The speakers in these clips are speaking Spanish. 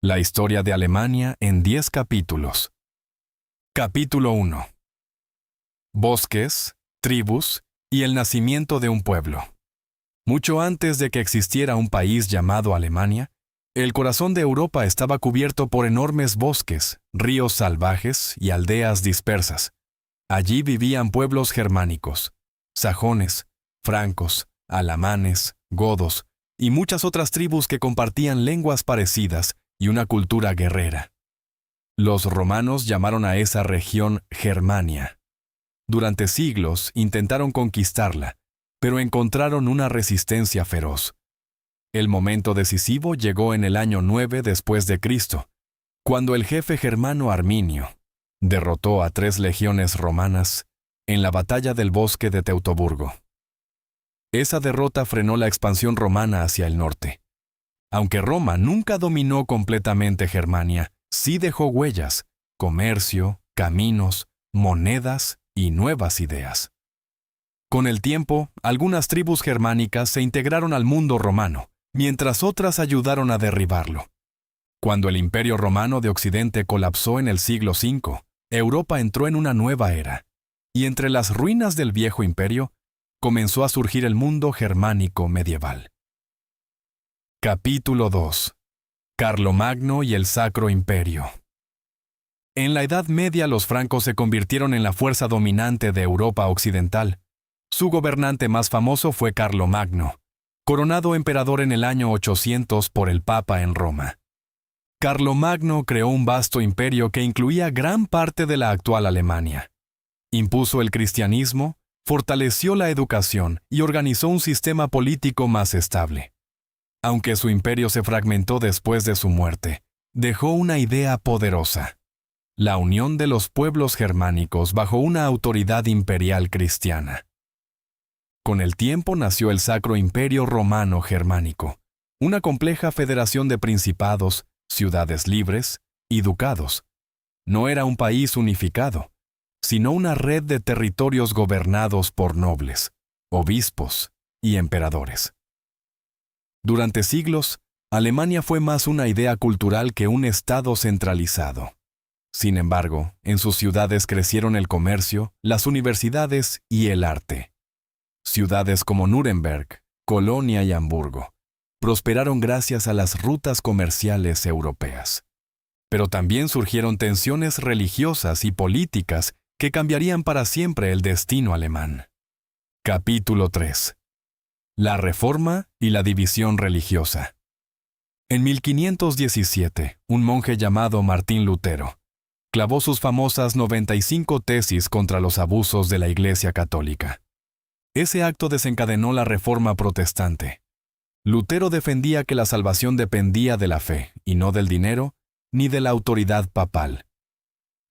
La historia de Alemania en 10 capítulos. Capítulo 1. Bosques, tribus y el nacimiento de un pueblo. Mucho antes de que existiera un país llamado Alemania, el corazón de Europa estaba cubierto por enormes bosques, ríos salvajes y aldeas dispersas. Allí vivían pueblos germánicos, sajones, francos, alamanes, godos y muchas otras tribus que compartían lenguas parecidas y una cultura guerrera. Los romanos llamaron a esa región Germania. Durante siglos intentaron conquistarla, pero encontraron una resistencia feroz. El momento decisivo llegó en el año 9 después de Cristo, cuando el jefe germano Arminio derrotó a 3 legiones romanas en la batalla del bosque de Teutoburgo. Esa derrota frenó la expansión romana hacia el norte. Aunque Roma nunca dominó completamente Germania, sí dejó huellas, comercio, caminos, monedas y nuevas ideas. Con el tiempo, algunas tribus germánicas se integraron al mundo romano, mientras otras ayudaron a derribarlo. Cuando el Imperio Romano de Occidente colapsó en el siglo V, Europa entró en una nueva era, y entre las ruinas del viejo imperio, comenzó a surgir el mundo germánico medieval. Capítulo 2. Carlomagno y el Sacro Imperio. En la Edad Media los francos se convirtieron en la fuerza dominante de Europa occidental. Su gobernante más famoso fue Carlomagno, coronado emperador en el año 800 por el Papa en Roma. Carlomagno creó un vasto imperio que incluía gran parte de la actual Alemania. Impuso el cristianismo, fortaleció la educación y organizó un sistema político más estable. Aunque su imperio se fragmentó después de su muerte, dejó una idea poderosa: la unión de los pueblos germánicos bajo una autoridad imperial cristiana. Con el tiempo nació el Sacro Imperio Romano Germánico, una compleja federación de principados, ciudades libres y ducados. No era un país unificado, sino una red de territorios gobernados por nobles, obispos y emperadores. Durante siglos, Alemania fue más una idea cultural que un estado centralizado. Sin embargo, en sus ciudades crecieron el comercio, las universidades y el arte. Ciudades como Nuremberg, Colonia y Hamburgo prosperaron gracias a las rutas comerciales europeas. Pero también surgieron tensiones religiosas y políticas que cambiarían para siempre el destino alemán. Capítulo 3. La Reforma y la división religiosa. En 1517, un monje llamado Martín Lutero clavó sus famosas 95 tesis contra los abusos de la Iglesia Católica. Ese acto desencadenó la Reforma protestante. Lutero defendía que la salvación dependía de la fe, y no del dinero, ni de la autoridad papal.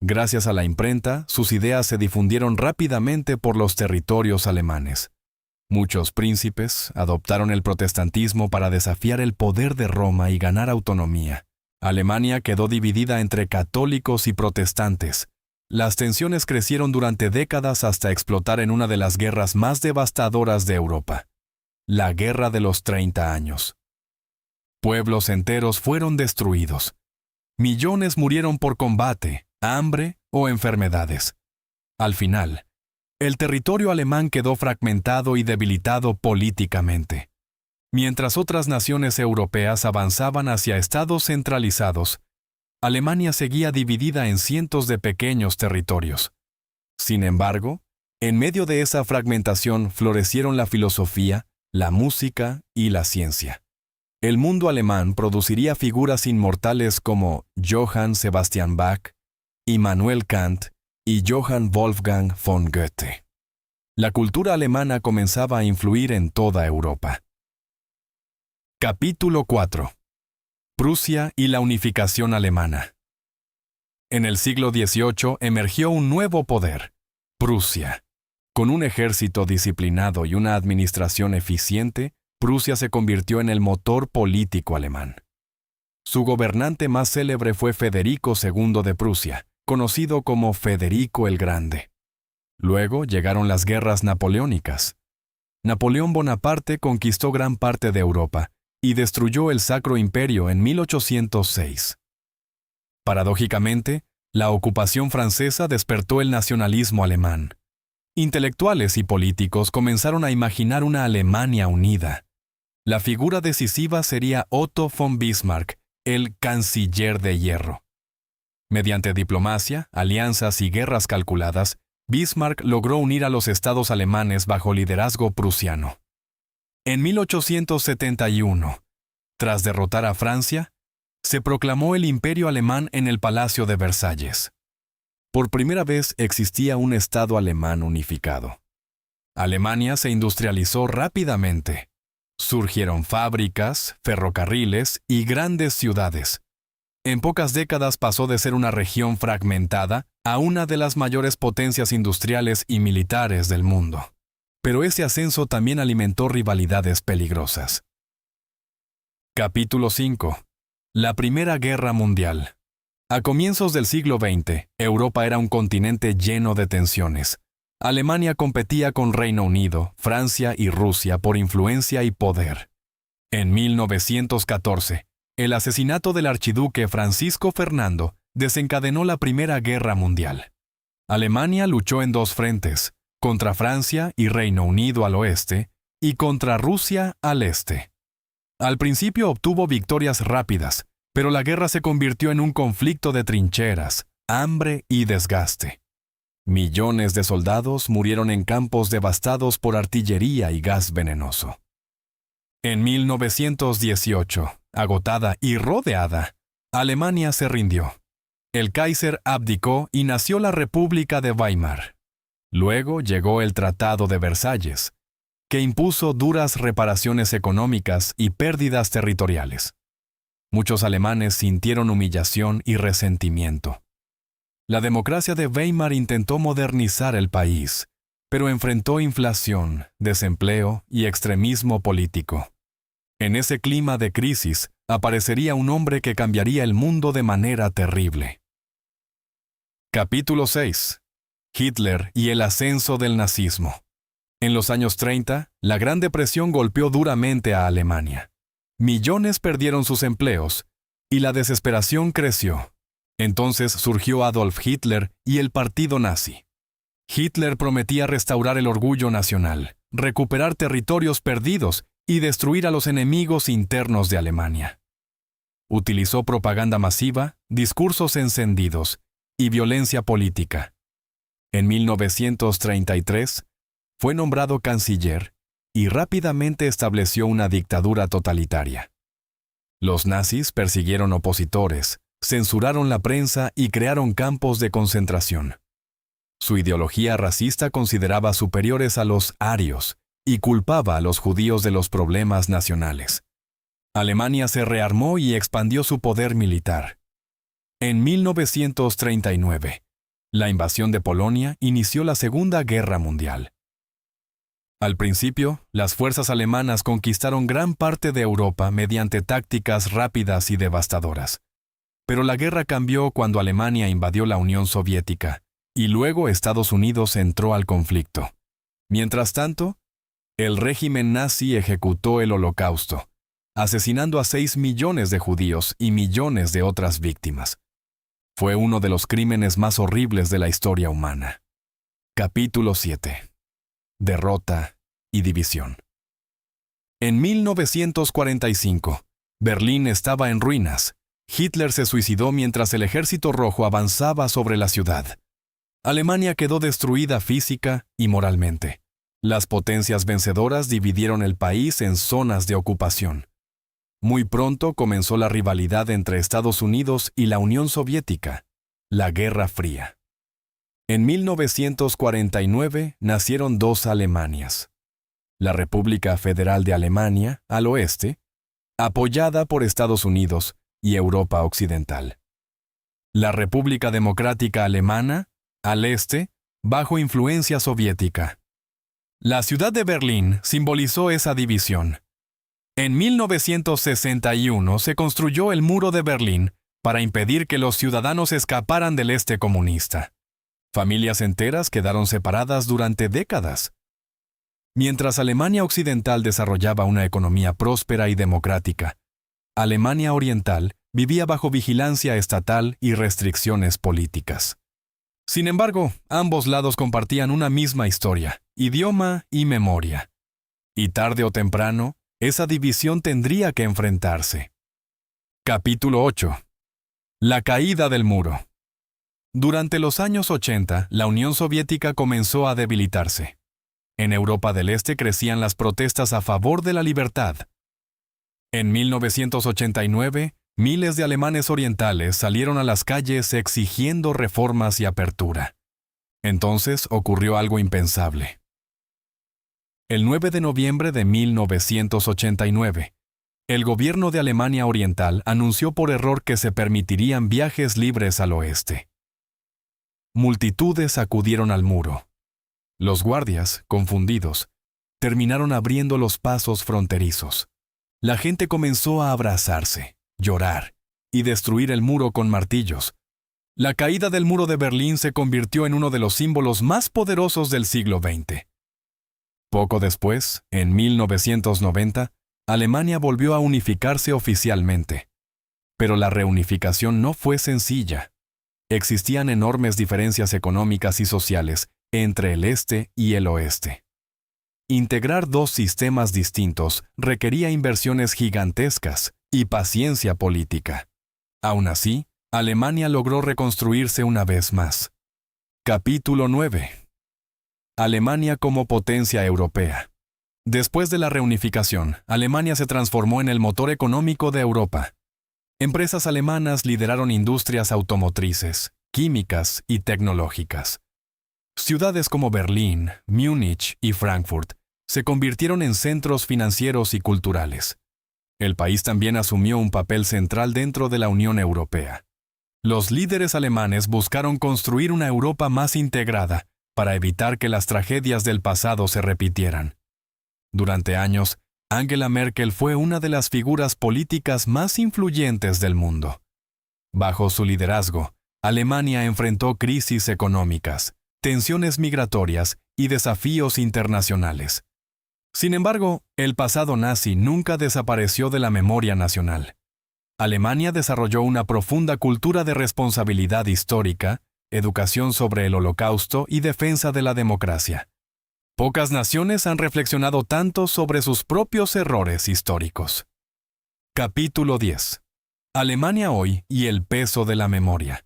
Gracias a la imprenta, sus ideas se difundieron rápidamente por los territorios alemanes. Muchos príncipes adoptaron el protestantismo para desafiar el poder de Roma y ganar autonomía. Alemania quedó dividida entre católicos y protestantes. Las tensiones crecieron durante décadas hasta explotar en una de las guerras más devastadoras de Europa: la Guerra de los 30 años. Pueblos enteros fueron destruidos. Millones murieron por combate, hambre o enfermedades. Al final, el territorio alemán quedó fragmentado y debilitado políticamente. Mientras otras naciones europeas avanzaban hacia estados centralizados, Alemania seguía dividida en cientos de pequeños territorios. Sin embargo, en medio de esa fragmentación florecieron la filosofía, la música y la ciencia. El mundo alemán produciría figuras inmortales como Johann Sebastian Bach, Immanuel Kant y Johann Wolfgang von Goethe. La cultura alemana comenzaba a influir en toda Europa. Capítulo 4. Prusia y la unificación alemana. En el siglo XVIII emergió un nuevo poder: Prusia. Con un ejército disciplinado y una administración eficiente, Prusia se convirtió en el motor político alemán. Su gobernante más célebre fue Federico II de Prusia, conocido como Federico el Grande. Luego llegaron las guerras napoleónicas. Napoleón Bonaparte conquistó gran parte de Europa y destruyó el Sacro Imperio en 1806. Paradójicamente, la ocupación francesa despertó el nacionalismo alemán. Intelectuales y políticos comenzaron a imaginar una Alemania unida. La figura decisiva sería Otto von Bismarck, el canciller de hierro. Mediante diplomacia, alianzas y guerras calculadas, Bismarck logró unir a los estados alemanes bajo liderazgo prusiano. En 1871, tras derrotar a Francia, se proclamó el Imperio Alemán en el Palacio de Versalles. Por primera vez existía un Estado alemán unificado. Alemania se industrializó rápidamente. Surgieron fábricas, ferrocarriles y grandes ciudades. En pocas décadas pasó de ser una región fragmentada a una de las mayores potencias industriales y militares del mundo. Pero ese ascenso también alimentó rivalidades peligrosas. Capítulo 5. La Primera Guerra Mundial. A comienzos del siglo XX, Europa era un continente lleno de tensiones. Alemania competía con Reino Unido, Francia y Rusia por influencia y poder. En 1914, el asesinato del archiduque Francisco Fernando desencadenó la Primera Guerra Mundial. Alemania luchó en dos frentes, contra Francia y Reino Unido al oeste, y contra Rusia al este. Al principio obtuvo victorias rápidas, pero la guerra se convirtió en un conflicto de trincheras, hambre y desgaste. Millones de soldados murieron en campos devastados por artillería y gas venenoso. En 1918, agotada y rodeada, Alemania se rindió. El Kaiser abdicó y nació la República de Weimar. Luego llegó el Tratado de Versalles, que impuso duras reparaciones económicas y pérdidas territoriales. Muchos alemanes sintieron humillación y resentimiento. La democracia de Weimar intentó modernizar el país, pero enfrentó inflación, desempleo y extremismo político. En ese clima de crisis, aparecería un hombre que cambiaría el mundo de manera terrible. Capítulo 6. Hitler y el ascenso del nazismo. En los años 30, la Gran Depresión golpeó duramente a Alemania. Millones perdieron sus empleos, y la desesperación creció. Entonces surgió Adolf Hitler y el partido nazi. Hitler prometía restaurar el orgullo nacional, recuperar territorios perdidos y destruir a los enemigos internos de Alemania. Utilizó propaganda masiva, discursos encendidos y violencia política. En 1933, fue nombrado canciller y rápidamente estableció una dictadura totalitaria. Los nazis persiguieron opositores, censuraron la prensa y crearon campos de concentración. Su ideología racista consideraba superiores a los arios y culpaba a los judíos de los problemas nacionales. Alemania se rearmó y expandió su poder militar. En 1939, la invasión de Polonia inició la Segunda Guerra Mundial. Al principio, las fuerzas alemanas conquistaron gran parte de Europa mediante tácticas rápidas y devastadoras. Pero la guerra cambió cuando Alemania invadió la Unión Soviética, y luego Estados Unidos entró al conflicto. Mientras tanto, el régimen nazi ejecutó el Holocausto, asesinando a 6 millones de judíos y millones de otras víctimas. Fue uno de los crímenes más horribles de la historia humana. Capítulo 7. Derrota y división. En 1945, Berlín estaba en ruinas. Hitler se suicidó mientras el Ejército Rojo avanzaba sobre la ciudad. Alemania quedó destruida física y moralmente. Las potencias vencedoras dividieron el país en zonas de ocupación. Muy pronto comenzó la rivalidad entre Estados Unidos y la Unión Soviética, la Guerra Fría. En 1949 nacieron dos Alemanias. La República Federal de Alemania, al oeste, apoyada por Estados Unidos y Europa Occidental. La República Democrática Alemana, al este, bajo influencia soviética. La ciudad de Berlín simbolizó esa división. En 1961 se construyó el Muro de Berlín para impedir que los ciudadanos escaparan del este comunista. Familias enteras quedaron separadas durante décadas. Mientras Alemania Occidental desarrollaba una economía próspera y democrática, Alemania Oriental vivía bajo vigilancia estatal y restricciones políticas. Sin embargo, ambos lados compartían una misma historia, idioma y memoria. Y tarde o temprano, esa división tendría que enfrentarse. Capítulo 8. La caída del muro. Durante los años 80, la Unión Soviética comenzó a debilitarse. En Europa del Este crecían las protestas a favor de la libertad. En 1989, miles de alemanes orientales salieron a las calles exigiendo reformas y apertura. Entonces ocurrió algo impensable. El 9 de noviembre de 1989, el gobierno de Alemania Oriental anunció por error que se permitirían viajes libres al oeste. Multitudes acudieron al muro. Los guardias, confundidos, terminaron abriendo los pasos fronterizos. La gente comenzó a abrazarse, llorar y destruir el muro con martillos. La caída del muro de Berlín se convirtió en uno de los símbolos más poderosos del siglo XX. Poco después, en 1990, Alemania volvió a unificarse oficialmente. Pero la reunificación no fue sencilla. Existían enormes diferencias económicas y sociales entre el este y el oeste. Integrar dos sistemas distintos requería inversiones gigantescas y paciencia política. Aún así, Alemania logró reconstruirse una vez más. Capítulo 9. Alemania como potencia europea. Después de la reunificación, Alemania se transformó en el motor económico de Europa. Empresas alemanas lideraron industrias automotrices, químicas y tecnológicas. Ciudades como Berlín, Múnich y Frankfurt se convirtieron en centros financieros y culturales. El país también asumió un papel central dentro de la Unión Europea. Los líderes alemanes buscaron construir una Europa más integrada para evitar que las tragedias del pasado se repitieran. Durante años, Angela Merkel fue una de las figuras políticas más influyentes del mundo. Bajo su liderazgo, Alemania enfrentó crisis económicas, tensiones migratorias y desafíos internacionales. Sin embargo, el pasado nazi nunca desapareció de la memoria nacional. Alemania desarrolló una profunda cultura de responsabilidad histórica, educación sobre el Holocausto y defensa de la democracia. Pocas naciones han reflexionado tanto sobre sus propios errores históricos. Capítulo 10. Alemania hoy y el peso de la memoria.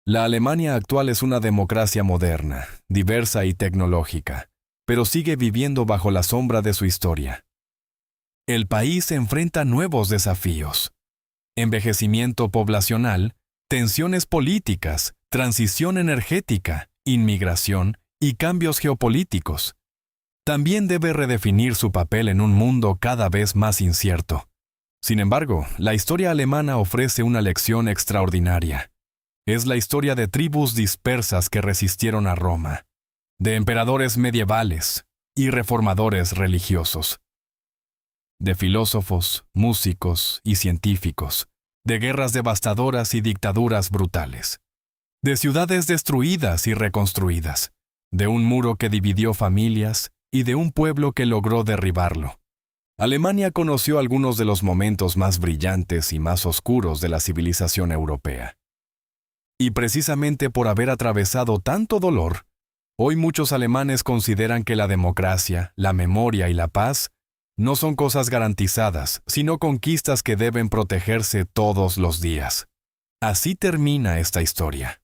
La Alemania actual es una democracia moderna, diversa y tecnológica, pero sigue viviendo bajo la sombra de su historia. El país enfrenta nuevos desafíos: envejecimiento poblacional, tensiones políticas, transición energética, inmigración y cambios geopolíticos. También debe redefinir su papel en un mundo cada vez más incierto. Sin embargo, la historia alemana ofrece una lección extraordinaria. Es la historia de tribus dispersas que resistieron a Roma, de emperadores medievales y reformadores religiosos, de filósofos, músicos y científicos, de guerras devastadoras y dictaduras brutales, de ciudades destruidas y reconstruidas, de un muro que dividió familias y de un pueblo que logró derribarlo. Alemania conoció algunos de los momentos más brillantes y más oscuros de la civilización europea. Y precisamente por haber atravesado tanto dolor, hoy muchos alemanes consideran que la democracia, la memoria y la paz no son cosas garantizadas, sino conquistas que deben protegerse todos los días. Así termina esta historia.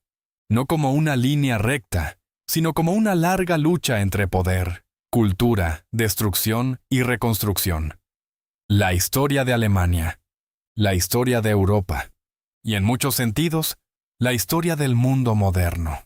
No como una línea recta, sino como una larga lucha entre poder, cultura, destrucción y reconstrucción. La historia de Alemania, la historia de Europa, y en muchos sentidos, la historia del mundo moderno.